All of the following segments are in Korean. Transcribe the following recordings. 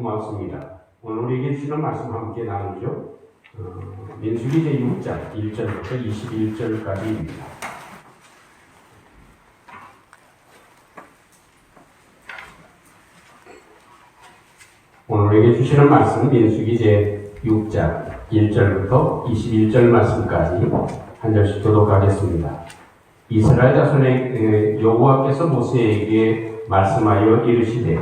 고맙습니다. 오늘 우리에게 주시는 말씀 함께 나누죠. 민수기 제6장 1절부터 21절까지입니다. 오늘 우리에게 주시는 말씀 민수기 제6장 1절부터 21절 말씀까지 한 절씩 교독하겠습니다. 이스라엘 자손의 여호와께서 모세에게 말씀하여 이르시되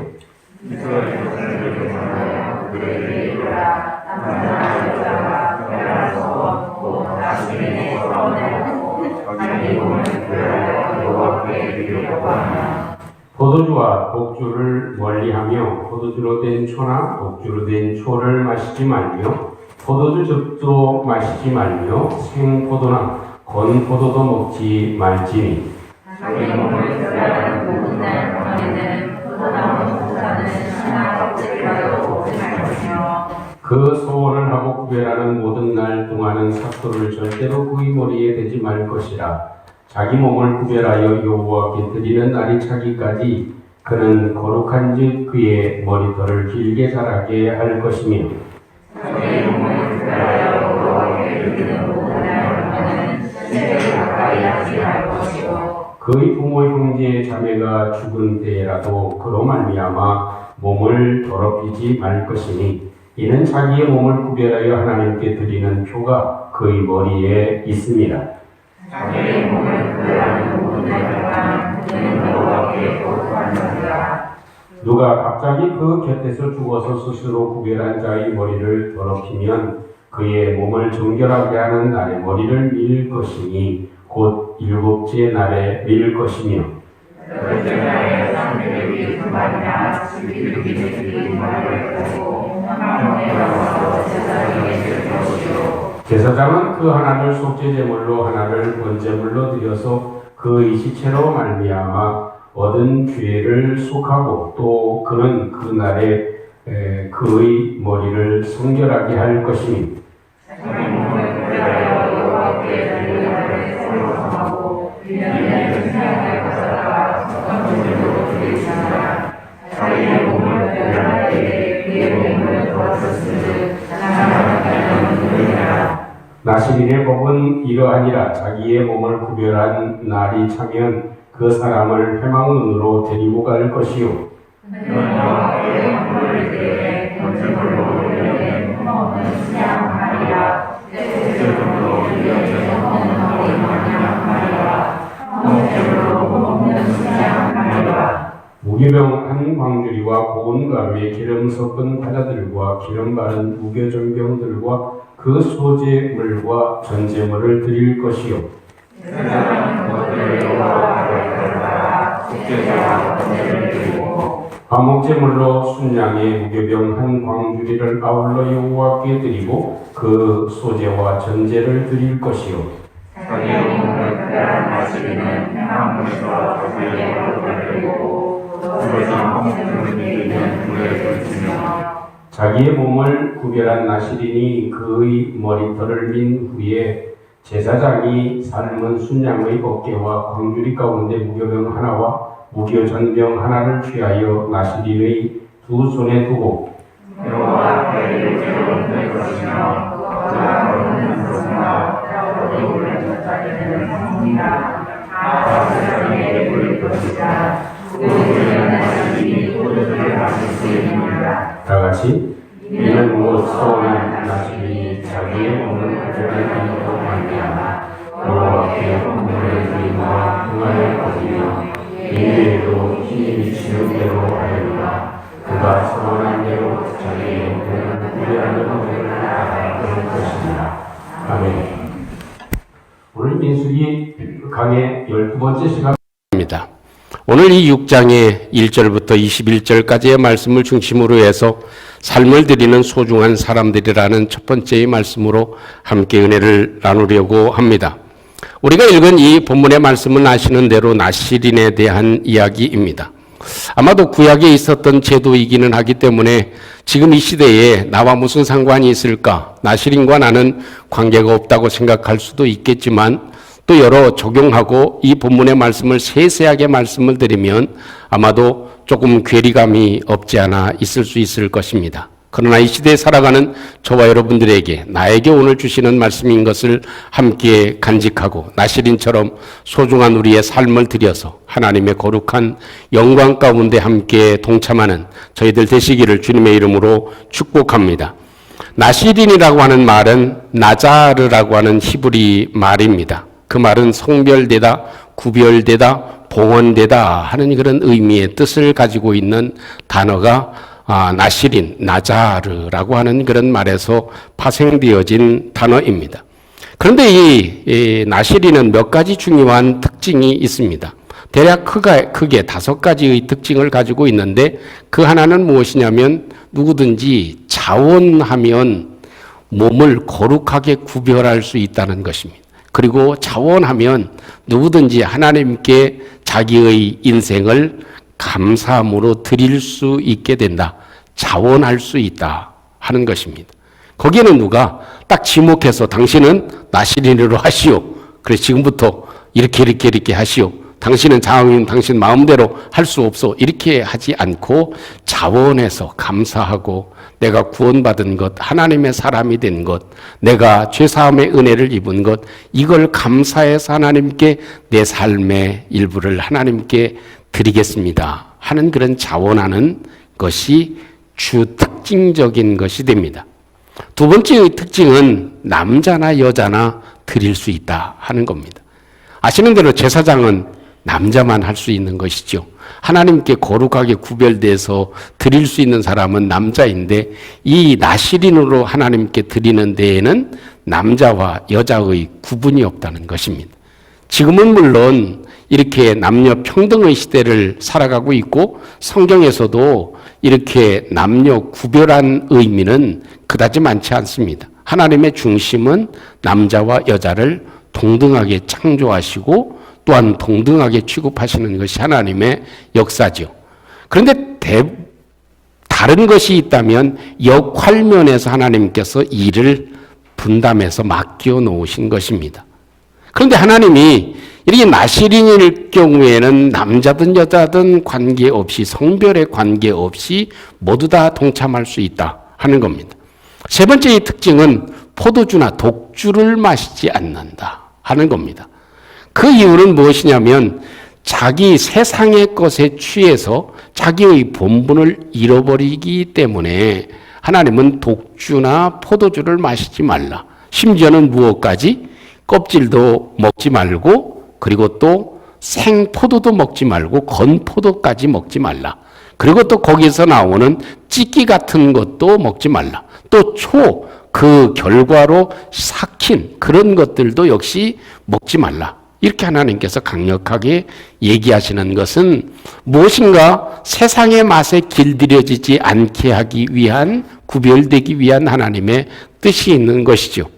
이스라엘 자손에게 말하여 그들에게 이르라. 남자나 여자가 변할 수 없고 자신의 서원하고 자기 몸을 구별하여 여호와께 드리려고 하며 포도주와 독주를 멀리하며 포도주로 된 초나 독주로 된 초를 마시지 말며 포도주 즙도 마시지 말며 생포도나 건포도도 먹지 말지니 자기 몸을 구별하는 모든 날 동안에는 포도나무 부사는 신나 껍질하여 먹지 말며 그 소원을 하고 구별하는 모든 날 동안은 삭도를 절대로 그의 머리에 대지 말 것이라. 자기 몸을 구별하여 여호와께 드리는 날이 차기까지 그는 거룩한즉 그의 머리털을 길게 자라게 할 것이며 자기 몸을 구별하여 여호와께 드리는 모든 날 동안에는 신세를 가까이 하지 말 것이고 그의 부모 형제 자매가 죽은 때라도 그로 말미암아 몸을 더럽히지 말 것이니 이는 자기의 몸을 구별하여 하나님께 드리는 표가 그의 머리에 있습니다. 자기의 몸을 구별하는 모든 날 동안 그는 여호와께 거룩하니라. 누가 갑자기 그 곁에서 죽어서 스스로 구별한 자의 머리를 더럽히면 그의 몸을 정결하게 하는 날에 머리를 밀 것이니 곧 일곱째 날에 밀 것이며 열째 날에 사람들이 두 마리나 십이두기 되기 머리를 하고 한몸에 와서 제사장에게 줄 것이요 제사장은 그 하나를 속죄제물로 하나를 번제물로 드려서 그의 시체로 말미암아 얻은 죄를 속하고 또 그는 그 날에 그의 머리를 성결하게 할 것이니 자기 몸을 구별하여 여호와께 드리는 날에 새로 정하고 1년에 승리하게 가져다가 성전으로 드리시니라. 자기의 몸을 구별할 때에 그의 몸을 더럽혔으므로 나는 눈이라. 나시린의 법은 이러하니라. 자기의 몸을 구별한 날이 차면 그 사람을 회망문으로 데리고 갈 것이요 여호와께 헌물을 드리되 번제물로 드리는 흠없는 수양 하리라. 번제물로 드리는 흠없는 어린 하리라. 번제물로 흠없는 수양 하리라. 무교병 한 광주리와 고운 가루에 기름 섞은 과자들과 기름 바른 무교전병들과 그 소제물과 전제물을 드릴 것이요 제사장은 그것들을 여호와 앞에 가져다가 속죄제와 번제를 드리고 화목제물로 순양의 무교병 한 광주리를 아울러 여호와께 드리고 그 소제와 전제를 드릴 것이요 자기의 몸을 구별한 나시리는 행함으로써 자기의 머리를 드리고 부러진 허물을 드리는 불에 붙이며 자기의 몸을 구별한 나시린이 그의 머리털을 민 후에 제사장이 삶은 순양의 법궤와 광주리 가운데 무교병 하나와 무교전병 하나를 취하여 나시린의 두 손에 두고 여호와 앞에 일제로 얹을 것이며 그것보다 거룩한 것이나 뼈로 오른 젖자리는 성이라. 다 제사장에게 드릴 것이라. 그들은 나시린이 포도주를 마실 수 있느니라. 다 같이 이는 곧 서원한 나시린이 자기의 몸을 구별한 이로 말미암아 여호와께 헌물을 드림과 평안을 거두며 이외에도 힘이 미치는 대로 하려니와 그가 서원한 대로 자기의 몸을 구별하는 법을 따라 그럴 것입니다. 아멘. 오늘 민수기 강의 12번째 시간입니다. 오늘 이 6장의 1절부터 21절까지의 말씀을 중심으로 해서 삶을 드리는 소중한 사람들이라는 첫 번째의 말씀으로 함께 은혜를 나누려고 합니다. 우리가 읽은 이 본문의 말씀은 아시는 대로 나시린에 대한 이야기입니다. 아마도 구약에 있었던 제도이기는 하기 때문에 지금 이 시대에 나와 무슨 상관이 있을까? 나시린과 나는 관계가 없다고 생각할 수도 있겠지만 또 여러 적용하고 이 본문의 말씀을 세세하게 말씀을 드리면 아마도 조금 괴리감이 없지 않아 있을 수 있을 것입니다. 그러나 이 시대에 살아가는 저와 여러분들에게 나에게 오늘 주시는 말씀인 것을 함께 간직하고 나시린처럼 소중한 우리의 삶을 들여서 하나님의 거룩한 영광 가운데 함께 동참하는 저희들 되시기를 주님의 이름으로 축복합니다. 나시린이라고 하는 말은 나자르라고 하는 히브리 말입니다. 그 말은 성별되다, 구별되다, 봉헌되다 하는 그런 의미의 뜻을 가지고 있는 단어가 나시린, 나자르라고 하는 그런 말에서 파생되어진 단어입니다. 그런데 이 나시린은 몇 가지 중요한 특징이 있습니다. 대략 크게 5가지의 특징을 가지고 있는데 그 하나는 무엇이냐면 누구든지 자원하면 몸을 거룩하게 구별할 수 있다는 것입니다. 그리고 자원하면 누구든지 하나님께 자기의 인생을 감사함으로 드릴 수 있게 된다. 자원할 수 있다 하는 것입니다. 거기에는 누가 딱 지목해서 당신은 나시린으로 하시오. 그래서 지금부터 이렇게 하시오. 당신은 장애인 당신 마음대로 할 수 없어. 이렇게 하지 않고 자원해서 감사하고 내가 구원받은 것, 하나님의 사람이 된 것, 내가 죄사함의 은혜를 입은 것, 이걸 감사해서 하나님께 내 삶의 일부를 하나님께 드리겠습니다 하는 그런 자원하는 것이 주 특징적인 것이 됩니다. 두 번째의 특징은 남자나 여자나 드릴 수 있다 하는 겁니다. 아시는 대로 제사장은 남자만 할 수 있는 것이죠. 하나님께 거룩하게 구별돼서 드릴 수 있는 사람은 남자인데 이 나시린으로 하나님께 드리는 데에는 남자와 여자의 구분이 없다는 것입니다. 지금은 물론 이렇게 남녀 평등의 시대를 살아가고 있고 성경에서도 이렇게 남녀 구별한 의미는 그다지 많지 않습니다. 하나님의 중심은 남자와 여자를 동등하게 창조하시고 또한 동등하게 취급하시는 것이 하나님의 역사죠. 그런데 다른 것이 있다면 역할면에서 하나님께서 일을 분담해서 맡겨 놓으신 것입니다. 그런데 하나님이 이렇게 나시린일 경우에는 남자든 여자든 관계없이 성별에 관계없이 모두 다 동참할 수 있다 하는 겁니다. 세 번째의 특징은 포도주나 독주를 마시지 않는다 하는 겁니다. 그 이유는 무엇이냐면 자기 세상의 것에 취해서 자기의 본분을 잃어버리기 때문에 하나님은 독주나 포도주를 마시지 말라. 심지어는 무엇까지? 껍질도 먹지 말고 그리고 또 생포도도 먹지 말고 건포도까지 먹지 말라. 그리고 또 거기서 나오는 찌끼 같은 것도 먹지 말라. 또 그 결과로 삭힌 그런 것들도 역시 먹지 말라. 이렇게 하나님께서 강력하게 얘기하시는 것은 무엇인가 세상의 맛에 길들여지지 않게 하기 위한, 구별되기 위한 하나님의 뜻이 있는 것이죠.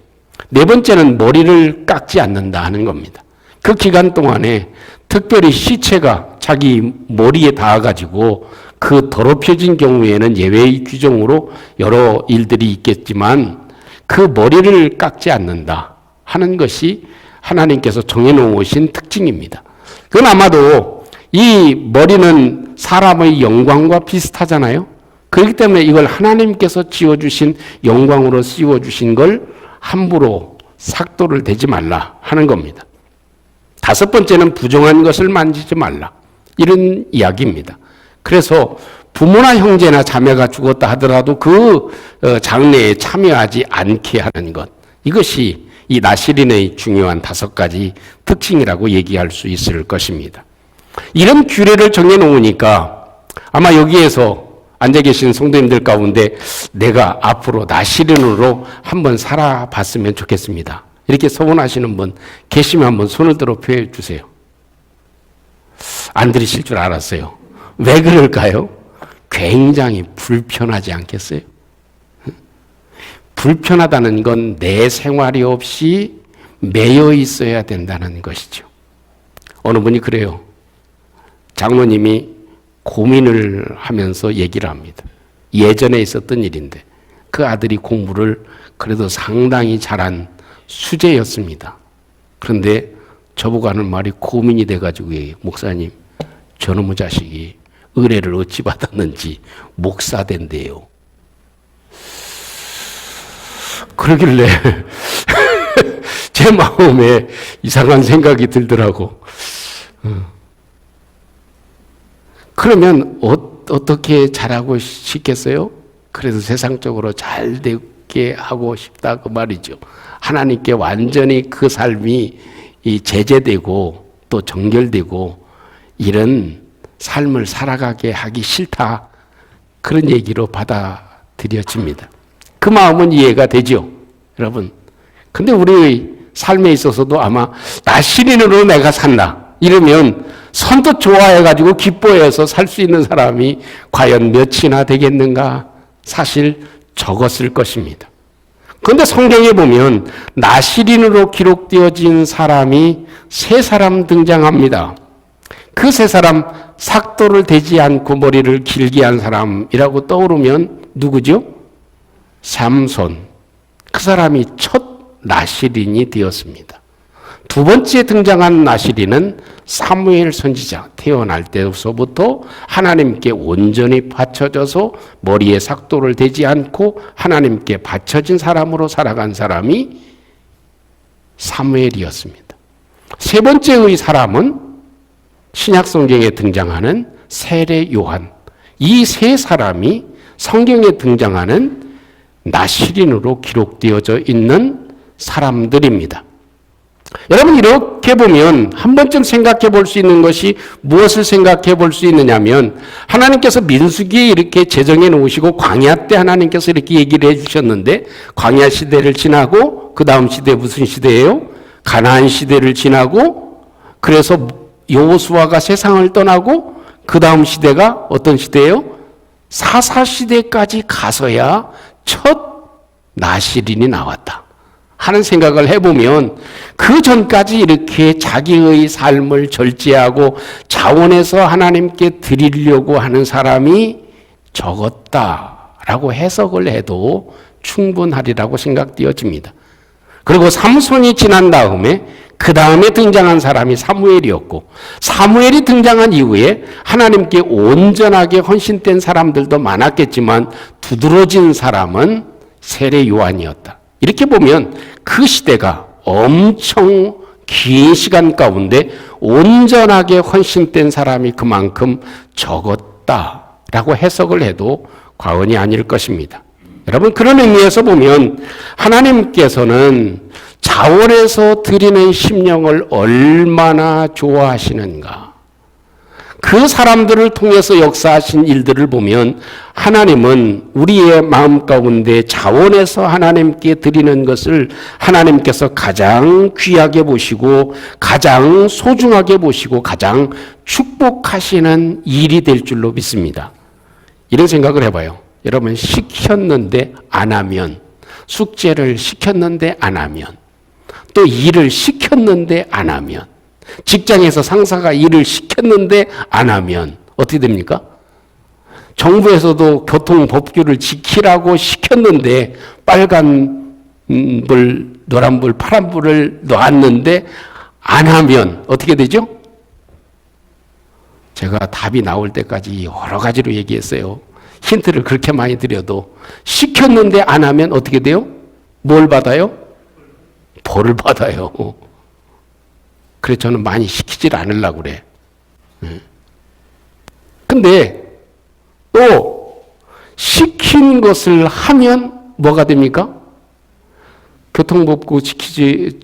네 번째는 머리를 깎지 않는다 하는 겁니다. 그 기간 동안에 특별히 시체가 자기 머리에 닿아가지고 그 더럽혀진 경우에는 예외의 규정으로 여러 일들이 있겠지만 그 머리를 깎지 않는다 하는 것이 하나님께서 정해놓으신 특징입니다. 그건 아마도 이 머리는 사람의 영광과 비슷하잖아요. 그렇기 때문에 이걸 하나님께서 지어주신 영광으로 씌워주신 걸 함부로 삭도를 대지 말라 하는 겁니다. 다섯 번째는 부정한 것을 만지지 말라. 이런 이야기입니다. 그래서 부모나 형제나 자매가 죽었다 하더라도 그 장례에 참여하지 않게 하는 것. 이것이 이 나시린의 중요한 5가지 특징이라고 얘기할 수 있을 것입니다. 이런 규례를 정해놓으니까 아마 여기에서 앉아 계신 성도님들 가운데 내가 앞으로 나시린으로 한번 살아봤으면 좋겠습니다. 이렇게 소원하시는 분 계시면 한번 손을 들어 표해 주세요. 안 들으실 줄 알았어요. 왜 그럴까요? 굉장히 불편하지 않겠어요? 불편하다는 건 내 생활이 없이 매여 있어야 된다는 것이죠. 어느 분이 그래요. 장로님이 고민을 하면서 얘기를 합니다. 예전에 있었던 일인데 그 아들이 공부를 그래도 상당히 잘한 수재였습니다. 그런데 저보고 하는 말이 고민이 돼가지고 목사님 저놈의 자식이 의뢰를 어찌 받았는지 목사 된대요. 그러길래 제 마음에 이상한 생각이 들더라고. 그러면 어떻게 잘하고 싶겠어요? 그래서 세상적으로 잘 되게 하고 싶다 그 말이죠. 하나님께 완전히 그 삶이 제재되고 또 정결되고 이런 삶을 살아가게 하기 싫다. 그런 얘기로 받아들여집니다. 그 마음은 이해가 되죠, 여러분. 근데 우리의 삶에 있어서도 아마 나 시린으로 내가 산다. 이러면 선뜻 좋아해가지고 기뻐해서 살 수 있는 사람이 과연 몇이나 되겠는가? 사실 적었을 것입니다. 그런데 성경에 보면 나시린으로 기록되어진 사람이 세 사람 등장합니다. 그 세 사람 삭도를 대지 않고 머리를 길게 한 사람이라고 떠오르면 누구죠? 삼손. 그 사람이 첫 나시린이 되었습니다. 두 번째 등장한 나시린은 사무엘 선지자. 태어날 때서부터 하나님께 온전히 바쳐져서 머리에 삭도를 대지 않고 하나님께 바쳐진 사람으로 살아간 사람이 사무엘이었습니다. 세 번째의 사람은 신약 성경에 등장하는 세례 요한. 이 세 사람이 성경에 등장하는 나시린으로 기록되어져 있는 사람들입니다. 여러분, 이렇게 보면 한 번쯤 생각해 볼 수 있는 것이 무엇을 생각해 볼 수 있느냐면, 하나님께서 민수기에 이렇게 제정해 놓으시고 광야 때 하나님께서 이렇게 얘기를 해 주셨는데, 광야 시대를 지나고 그 다음 시대 무슨 시대예요? 가나안 시대를 지나고, 그래서 여호수아가 세상을 떠나고 그 다음 시대가 어떤 시대예요? 사사 시대까지 가서야 첫 나시린이 나왔다 하는 생각을 해보면, 그 전까지 이렇게 자기의 삶을 절제하고 자원해서 하나님께 드리려고 하는 사람이 적었다라고 해석을 해도 충분하리라고 생각되어집니다. 그리고 삼손이 지난 다음에 그 다음에 등장한 사람이 사무엘이었고, 사무엘이 등장한 이후에 하나님께 온전하게 헌신된 사람들도 많았겠지만 두드러진 사람은 세례 요한이었다. 이렇게 보면 그 시대가 엄청 긴 시간 가운데 온전하게 헌신된 사람이 그만큼 적었다라고 해석을 해도 과언이 아닐 것입니다. 여러분, 그런 의미에서 보면 하나님께서는 자원해서 드리는 심령을 얼마나 좋아하시는가. 그 사람들을 통해서 역사하신 일들을 보면 하나님은 우리의 마음 가운데 자원해서 하나님께 드리는 것을 하나님께서 가장 귀하게 보시고 가장 소중하게 보시고 가장 축복하시는 일이 될 줄로 믿습니다. 이런 생각을 해봐요. 여러분, 시켰는데 안 하면, 숙제를 시켰는데 안 하면, 또 일을 시켰는데 안 하면, 직장에서 상사가 일을 시켰는데 안 하면 어떻게 됩니까? 정부에서도 교통법규를 지키라고 시켰는데 빨간 불, 노란 불, 파란 불을 놨는데 안 하면 어떻게 되죠? 제가 답이 나올 때까지 여러 가지로 얘기했어요. 힌트를 그렇게 많이 드려도 시켰는데 안 하면 어떻게 돼요? 뭘 받아요? 벌을 받아요. 그래서 저는 많이 시키질 않으려고 그래. 근데 또 시킨 것을 하면 뭐가 됩니까? 교통법규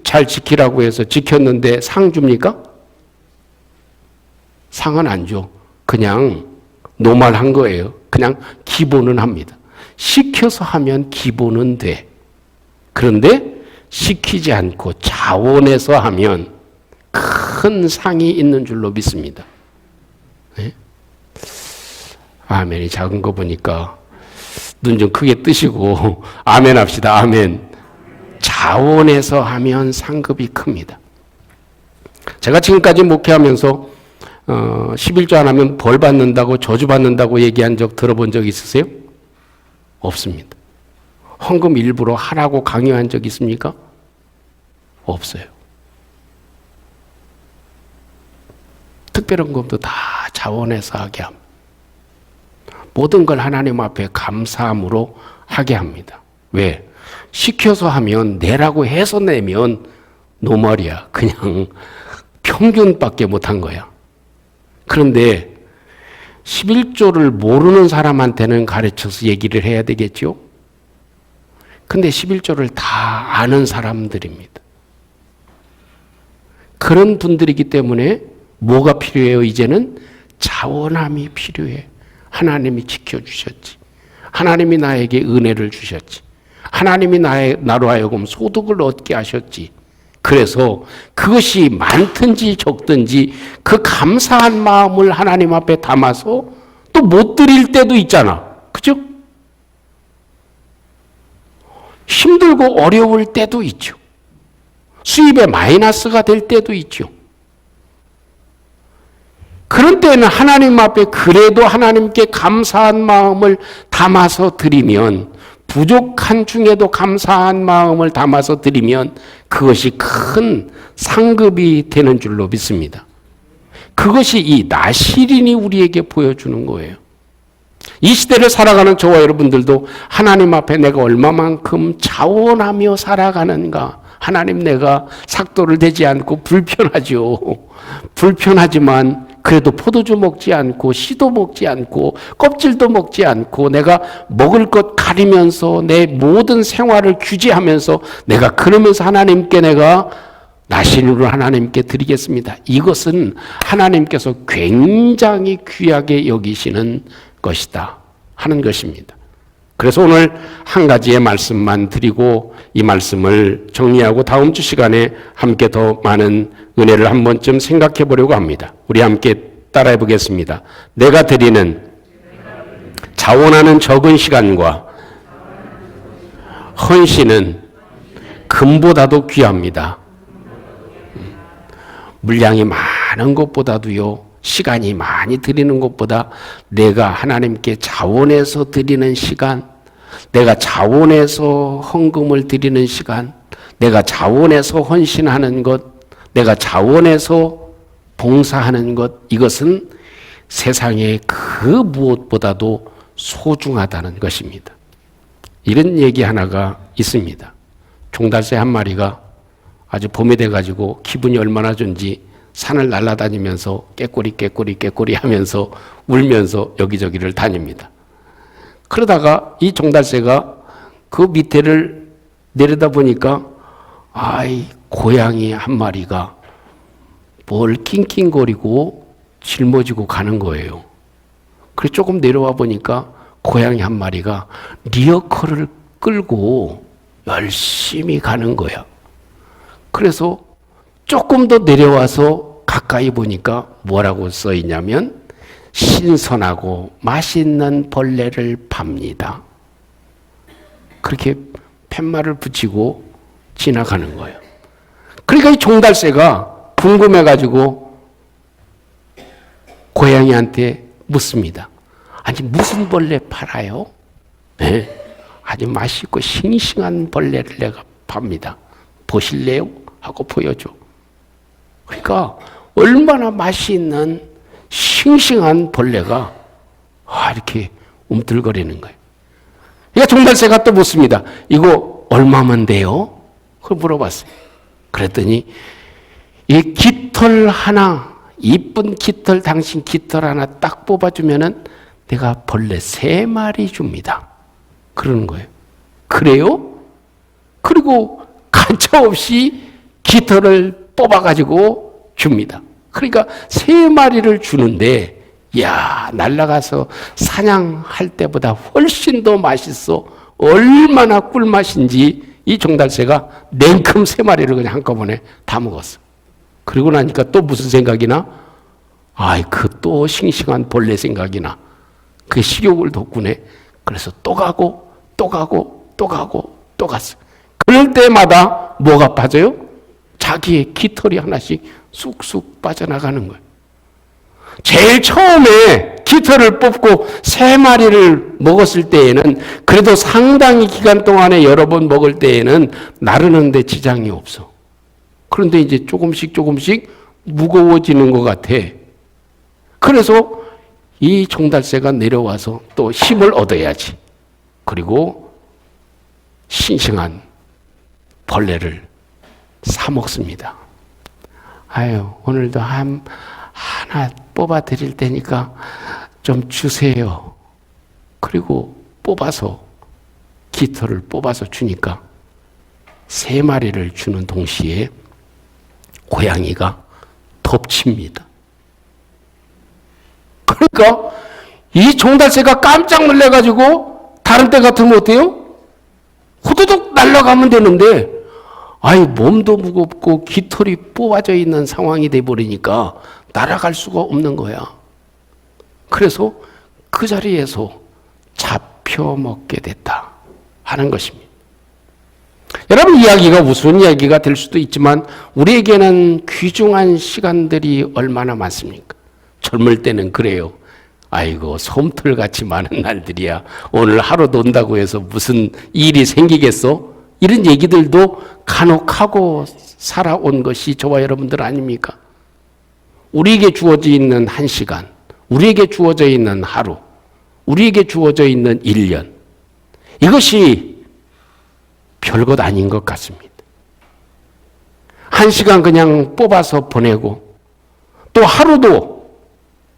잘 지키라고 해서 지켰는데 상 줍니까? 상은 안 줘. 그냥 노말한 거예요. 그냥 기본은 합니다. 시켜서 하면 기본은 돼. 그런데 시키지 않고 자원해서 하면 큰 상이 있는 줄로 믿습니다. 네? 아멘이 작은 거 보니까 눈 좀 크게 뜨시고 아멘 합시다. 아멘. 자원해서 하면 상급이 큽니다. 제가 지금까지 목회하면서 11조 안 하면 벌 받는다고 저주 받는다고 얘기한 적 들어본 적 있으세요? 없습니다. 헌금 일부러 하라고 강요한 적 있습니까? 없어요. 특별헌금도 다 자원해서 하게 합니다. 모든 걸 하나님 앞에 감사함으로 하게 합니다. 왜? 시켜서 하면 내라고 해서 내면 노말이야. 그냥 평균밖에 못한 거야. 그런데 11조를 모르는 사람한테는 가르쳐서 얘기를 해야 되겠죠? 근데 11조를 다 아는 사람들입니다. 그런 분들이기 때문에 뭐가 필요해요? 이제는 자원함이 필요해. 하나님이 지켜주셨지. 하나님이 나에게 은혜를 주셨지. 하나님이 나로 하여금 소득을 얻게 하셨지. 그래서 그것이 많든지 적든지 그 감사한 마음을 하나님 앞에 담아서 또 못 드릴 때도 있잖아. 그죠? 힘들고 어려울 때도 있죠. 수입에 마이너스가 될 때도 있죠. 그런 때는 하나님 앞에 그래도 하나님께 감사한 마음을 담아서 드리면, 부족한 중에도 감사한 마음을 담아서 드리면 그것이 큰 상급이 되는 줄로 믿습니다. 그것이 이 나실인이 우리에게 보여주는 거예요. 이 시대를 살아가는 저와 여러분들도 하나님 앞에 내가 얼마만큼 자원하며 살아가는가. 하나님, 내가 삭도를 대지 않고 불편하죠. 불편하지만 그래도 포도주 먹지 않고 씨도 먹지 않고 껍질도 먹지 않고 내가 먹을 것 가리면서 내 모든 생활을 규제하면서 내가 그러면서 하나님께 내가 나신으로 하나님께 드리겠습니다. 이것은 하나님께서 굉장히 귀하게 여기시는 것이다 하는 것입니다. 그래서 오늘 한 가지의 말씀만 드리고 이 말씀을 정리하고 다음 주 시간에 함께 더 많은 은혜를 한 번쯤 생각해 보려고 합니다. 우리 함께 따라해 보겠습니다. 내가 드리는 자원하는 적은 시간과 헌신은 금보다도 귀합니다. 물량이 많은 것보다도요, 시간이 많이 드리는 것보다 내가 하나님께 자원해서 드리는 시간, 내가 자원해서 헌금을 드리는 시간, 내가 자원해서 헌신하는 것, 내가 자원해서 봉사하는 것, 이것은 세상의 그 무엇보다도 소중하다는 것입니다. 이런 얘기 하나가 있습니다. 종달새 한 마리가 아주 봄이 돼가지고 기분이 얼마나 좋은지 산을 날아다니면서 깨꼬리 하면서 울면서 여기저기를 다닙니다. 그러다가 이 종달새가 그 밑에를 내려다 보니까 고양이 한 마리가 뭘 낑낑거리고 짊어지고 가는 거예요. 그래서 조금 내려와 보니까 고양이 한 마리가 리어커를 끌고 열심히 가는 거야. 그래서 조금 더 내려와서 가까이 보니까 뭐라고 써 있냐면 신선하고 맛있는 벌레를 팝니다. 그렇게 팻말을 붙이고 지나가는 거예요. 그러니까 이 종달새가 궁금해가지고 고양이한테 묻습니다. 아니, 무슨 벌레 팔아요? 네, 아주 맛있고 싱싱한 벌레를 내가 팝니다. 보실래요? 하고 보여줘. 그러니까 얼마나 맛있는 싱싱한 벌레가 이렇게 움틀거리는 거예요. 그러니까 종달새가 또 묻습니다. 이거 얼마면 돼요? 그걸 물어봤어요. 그랬더니 이 깃털 하나, 이쁜 깃털, 당신 깃털 하나 딱 뽑아주면은 내가 벌레 3마리 줍니다. 그러는 거예요. 그래요? 그리고 가차없이 깃털을 뽑아가지고 줍니다. 그러니까 3마리를 주는데, 날아가서 사냥할 때보다 훨씬 더 맛있어. 얼마나 꿀맛인지 이 종달새가 냉큼 3마리를 그냥 한꺼번에 다 먹었어. 그리고 나니까 또 무슨 생각이 나? 그 또 싱싱한 벌레 생각이 나. 그게 식욕을 돋구네. 그래서 또 가고 또 가고 또 가고 또 갔어. 그럴 때마다 뭐가 빠져요? 자기의 깃털이 하나씩 쑥쑥 빠져나가는 거예요. 제일 처음에 깃털을 뽑고 3마리를 먹었을 때에는 그래도 상당히 기간 동안에 여러 번 먹을 때에는 나르는데 지장이 없어. 그런데 이제 조금씩 무거워지는 것 같아. 그래서 이 종달새가 내려와서 또 힘을 얻어야지. 그리고 싱싱한 벌레를 사 먹습니다. 아유, 오늘도 하나 뽑아 드릴 테니까 좀 주세요. 그리고 뽑아서, 깃털을 뽑아서 주니까 3마리를 주는 동시에 고양이가 덮칩니다. 그러니까 이 종달새가 깜짝 놀래가지고 다른 때 같으면 어때요? 후두둑 날아가면 되는데, 아이, 몸도 무겁고 깃털이 뽑아져 있는 상황이 돼버리니까 날아갈 수가 없는 거야. 그래서 그 자리에서 잡혀 먹게 됐다 하는 것입니다. 여러분, 이야기가 우스운 이야기가 될 수도 있지만 우리에게는 귀중한 시간들이 얼마나 많습니까? 젊을 때는 그래요. 아이고, 솜털같이 많은 날들이야. 오늘 하루 논다고 해서 무슨 일이 생기겠어? 이런 얘기들도 간혹 하고 살아온 것이 저와 여러분들 아닙니까? 우리에게 주어져 있는 1시간, 우리에게 주어져 있는 하루, 우리에게 주어져 있는 1년, 이것이 별것 아닌 것 같습니다. 1시간 그냥 뽑아서 보내고, 또 하루도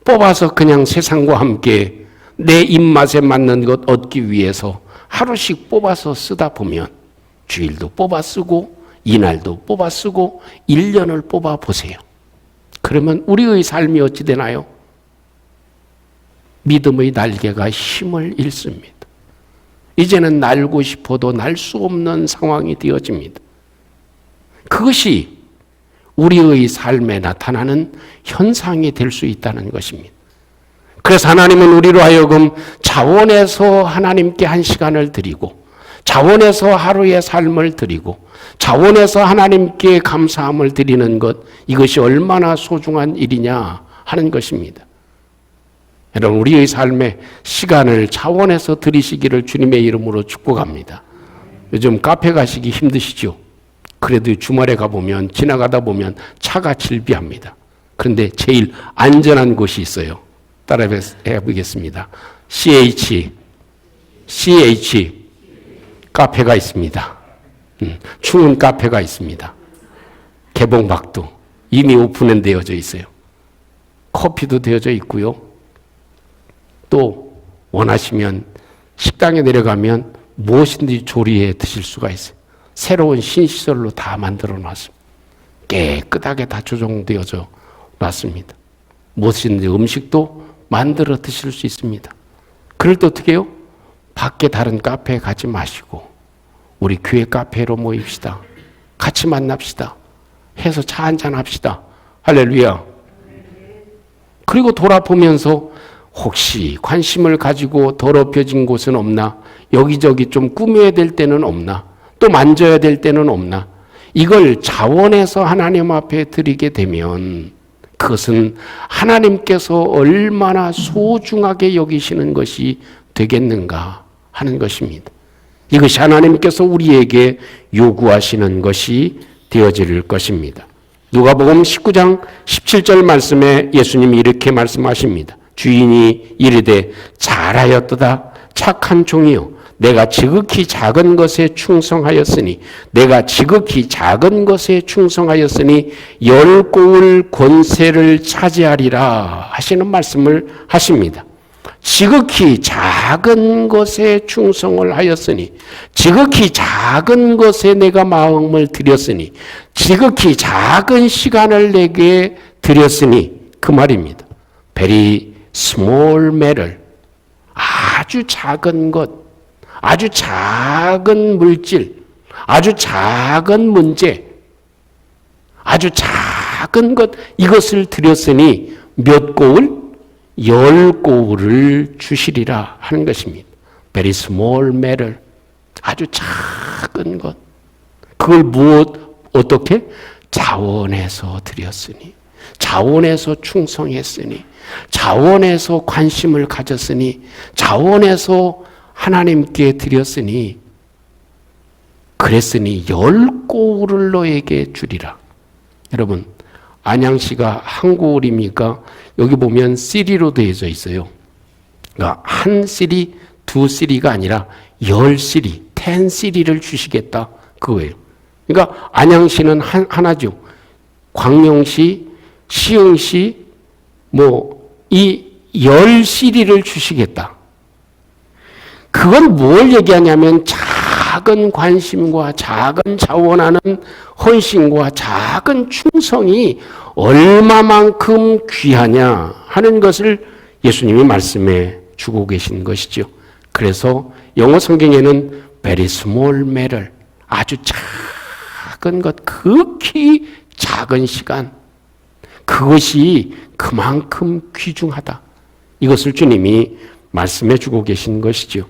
뽑아서 그냥 세상과 함께 내 입맛에 맞는 것 얻기 위해서 하루씩 뽑아서 쓰다 보면 주일도 뽑아 쓰고 이날도 뽑아 쓰고 1년을 뽑아 보세요. 그러면 우리의 삶이 어찌 되나요? 믿음의 날개가 힘을 잃습니다. 이제는 날고 싶어도 날 수 없는 상황이 되어집니다. 그것이 우리의 삶에 나타나는 현상이 될 수 있다는 것입니다. 그래서 하나님은 우리로 하여금 자원해서 하나님께 1시간을 드리고, 자원해서 하루의 삶을 드리고, 자원해서 하나님께 감사함을 드리는 것, 이것이 얼마나 소중한 일이냐 하는 것입니다. 여러분, 우리의 삶에 시간을 자원해서 드리시기를 주님의 이름으로 축복합니다. 요즘 카페 가시기 힘드시죠? 그래도 주말에 가보면, 지나가다 보면 차가 질비합니다. 그런데 제일 안전한 곳이 있어요. 따라해 보겠습니다. CH 카페가 있습니다. 추운 카페가 있습니다. 개봉박도 이미 오픈은 되어져 있어요. 커피도 되어져 있고요. 또 원하시면 식당에 내려가면 무엇인지 조리해 드실 수가 있어요. 새로운 신시설로 다 만들어 놨습니다. 깨끗하게 다 조정되어져 놨습니다. 무엇인지 음식도 만들어 드실 수 있습니다. 그럴 때 어떻게 해요? 밖에 다른 카페에 가지 마시고 우리 교회 카페로 모입시다. 같이 만납시다. 해서 차 한잔 합시다. 할렐루야. 그리고 돌아보면서 혹시 관심을 가지고 더럽혀진 곳은 없나? 여기저기 좀 꾸며야 될 때는 없나? 또 만져야 될 때는 없나? 이걸 자원해서 하나님 앞에 드리게 되면 그것은 하나님께서 얼마나 소중하게 여기시는 것이 되겠는가 하는 것입니다. 이것이 하나님께서 우리에게 요구하시는 것이 되어질 것입니다. 누가복음 19장 17절 말씀에 예수님이 이렇게 말씀하십니다. 주인이 이르되 잘하였도다 착한 종이요 내가 지극히 작은 것에 충성하였으니 열 고을 권세를 차지하리라 하시는 말씀을 하십니다. 지극히 작은 것에 충성을 하였으니, 지극히 작은 것에 내가 마음을 들였으니, 지극히 작은 시간을 내게 드렸으니, 그 말입니다. Very small matter, 아주 작은 것, 아주 작은 물질, 아주 작은 문제, 아주 작은 것, 이것을 드렸으니 몇 고을? 10고을을 주시리라 하는 것입니다. Very small matter, 아주 작은 것. 그걸 어떻게? 자원해서 드렸으니, 자원해서 충성했으니, 자원해서 관심을 가졌으니, 자원해서 하나님께 드렸으니, 그랬으니 10고을을 너에게 주리라. 여러분, 안양시가 한골입니까? 여기 보면 시리로 되어져 있어요. 그러니까 한 시리, 두 시리가 아니라 10시리, 10시리를 주시겠다. 그거예요. 그러니까 안양시는 하나죠. 광명시, 시흥시, 이 10시리를 주시겠다. 그건 뭘 얘기하냐면 작은 관심과 작은 자원하는 헌신과 작은 충성이 얼마만큼 귀하냐 하는 것을 예수님이 말씀해 주고 계신 것이죠. 그래서 영어 성경에는 very small matter, 아주 작은 것, 극히 작은 시간, 그것이 그만큼 귀중하다. 이것을 주님이 말씀해 주고 계신 것이죠.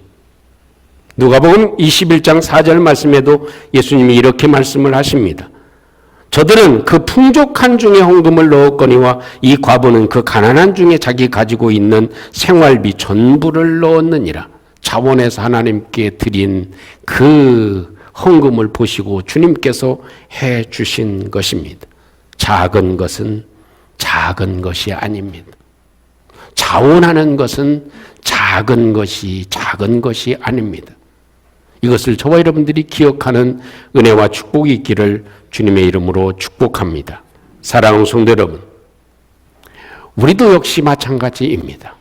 누가복음 21장 4절 말씀에도 예수님이 이렇게 말씀을 하십니다. 저들은 그 풍족한 중에 헌금을 넣었거니와 이 과부는 그 가난한 중에 자기 가지고 있는 생활비 전부를 넣었느니라. 자원해서 하나님께 드린 그 헌금을 보시고 주님께서 해 주신 것입니다. 작은 것은 작은 것이 아닙니다. 자원하는 것은 작은 것이 아닙니다. 이것을 저와 여러분들이 기억하는 은혜와 축복이 있기를 주님의 이름으로 축복합니다. 사랑하는 성도 여러분, 우리도 역시 마찬가지입니다.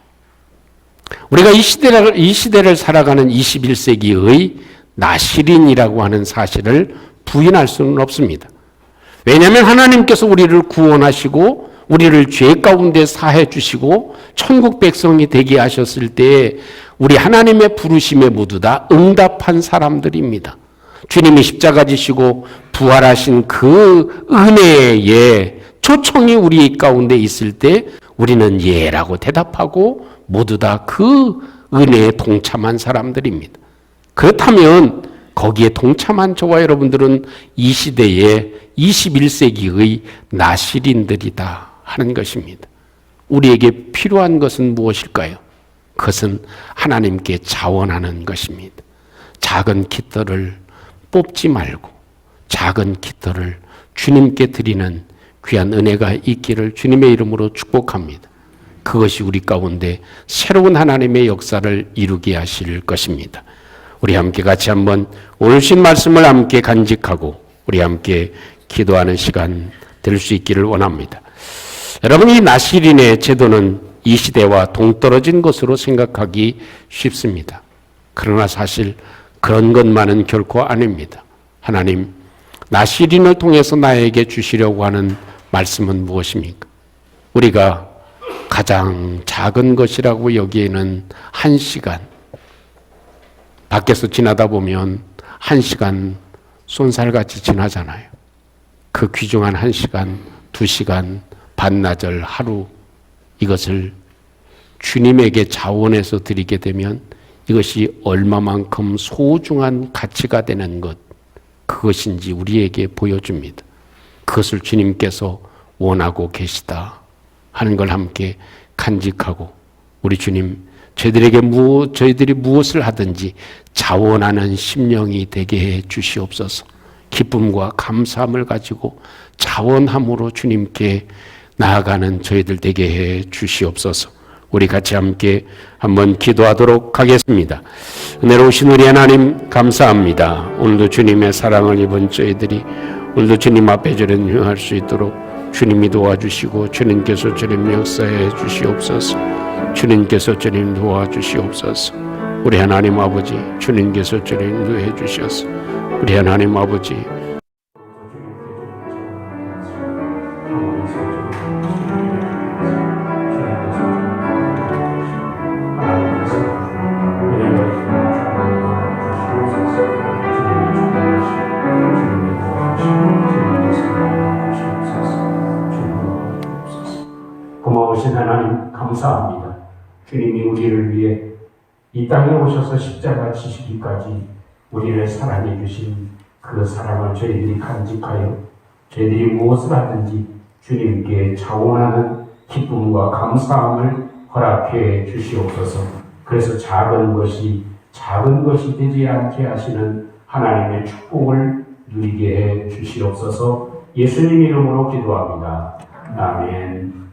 우리가 이 시대를 살아가는 21세기의 나시린이라고 하는 사실을 부인할 수는 없습니다. 왜냐하면 하나님께서 우리를 구원하시고 우리를 죄 가운데 사해 주시고 천국 백성이 되게 하셨을 때 우리 하나님의 부르심에 모두 다 응답한 사람들입니다. 주님이 십자가 지시고 부활하신 그 은혜의 초청이 우리 가운데 있을 때 우리는 예라고 대답하고 모두 다 그 은혜에 동참한 사람들입니다. 그렇다면 거기에 동참한 저와 여러분들은 이 시대의 21세기의 나시린들이다 하는 것입니다. 우리에게 필요한 것은 무엇일까요? 그것은 하나님께 자원하는 것입니다. 작은 깃털을 뽑지 말고 작은 깃털을 주님께 드리는 귀한 은혜가 있기를 주님의 이름으로 축복합니다. 그것이 우리 가운데 새로운 하나님의 역사를 이루게 하실 것입니다. 우리 함께 같이 한번 오늘 신 말씀을 함께 간직하고 우리 함께 기도하는 시간 될 수 있기를 원합니다. 여러분, 이 나시린의 제도는 이 시대와 동떨어진 것으로 생각하기 쉽습니다. 그러나 사실 그런 것만은 결코 아닙니다. 하나님, 나시린을 통해서 나에게 주시려고 하는 말씀은 무엇입니까? 우리가 가장 작은 것이라고 여기에는 1시간, 밖에서 지나다 보면 1시간 쏜살같이 지나잖아요. 그 귀중한 1시간, 2시간, 반나절, 하루, 이것을 주님에게 자원해서 드리게 되면 이것이 얼마만큼 소중한 가치가 되는 것, 그것인지 우리에게 보여줍니다. 그것을 주님께서 원하고 계시다 하는 걸 함께 간직하고, 우리 주님, 저희들이 무엇을 하든지 자원하는 심령이 되게 해 주시옵소서. 기쁨과 감사함을 가지고 자원함으로 주님께 나아가는 저희들 되게 해 주시옵소서. 우리 같이 함께 한번 기도하도록 하겠습니다. 은혜로우신 우리 하나님, 감사합니다. 오늘도 주님의 사랑을 입은 저희들이 오늘도 주님 앞에 전할 수 있도록 주님이 도와주시고 주님께서 주님 역사해 주시옵소서. 주님께서 주님 도와주시옵소서. 우리 하나님 아버지, 주님께서 주님 인도해 주셔서 우리 하나님 아버지, 고마우신 하나님, 감사합니다. 주님이 우리를 위해 이 땅에 오셔서 십자가 지시기까지 우리를 사랑해 주신 그 사랑을 저희들이 간직하여 저희들이 무엇을 하든지 주님께 자원하는 기쁨과 감사함을 허락해 주시옵소서. 그래서 작은 것이 되지 않게 하시는 하나님의 축복을 누리게 해 주시옵소서. 예수님 이름으로 기도합니다. 아멘.